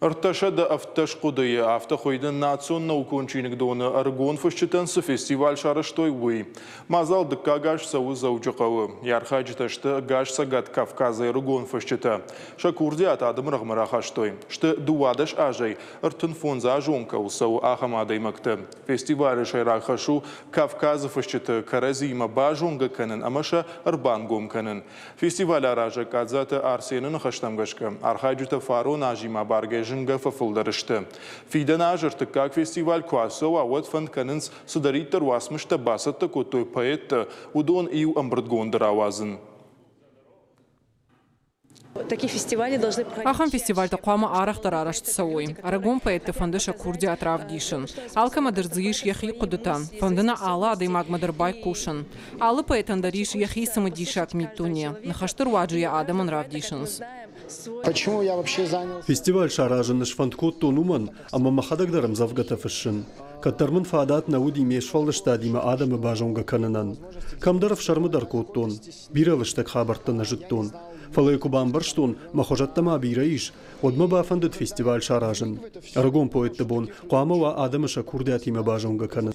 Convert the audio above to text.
ارتشد افتش قضية افتخويدن ناتسون نوكونشينك دون ارغون فشتنس فيستيفال شارشتوي وي مازال دكاغاش سو زوجقو يارخاج تشت غاش سغات كافكاز ارغون فشتا شكورديات ادم رغمرا خاشتوي شت دوادش اجي ارتن فونزا جونكو سو اخمادي مكتب فيستيفال شيرا خشو كافكاز فشتا كرزيما باجونغ كنن امشا اربانغوم كنن فيستيفال راجا كازات ارسينن خشتمغشك ارخاج تفارو ناجيما بارغ جنگا ففلدرشته فيدن اجرت كاك فيستيفال كواسو اوت فند كننس سدريتر واسمشت باسط كوتو بايت ودون ايو امبرتغون دراوازن Такие фестивали должны проходить. Ахам фестиваль тaqama арахтар арашт сауи. Арагон поэты фондыша курди атравдишин. Алкама дырзыиш яхи кудутан. Фондына ала ады магмадыр бай кушин. Алы поэтан дариш яхи самадишак митуне. Нахаштыр ваджия адаман равдишинс. Почему я вообще занял? Фестиваль шаражын шфандкот тонуман, ама махадагдарым завгатафышын. Каттармын фаадат науди мешфалдышта дима адамы бажонга кананан. Камдаров шармыдар коттон. Биралыштак хабартына жыттон. Фалайкубан барштон махожаттама бирайш. Одма бафандыт фестиваль шаражын. Арагон поэт табон, куама ва адамыша курдятима бажонга канан.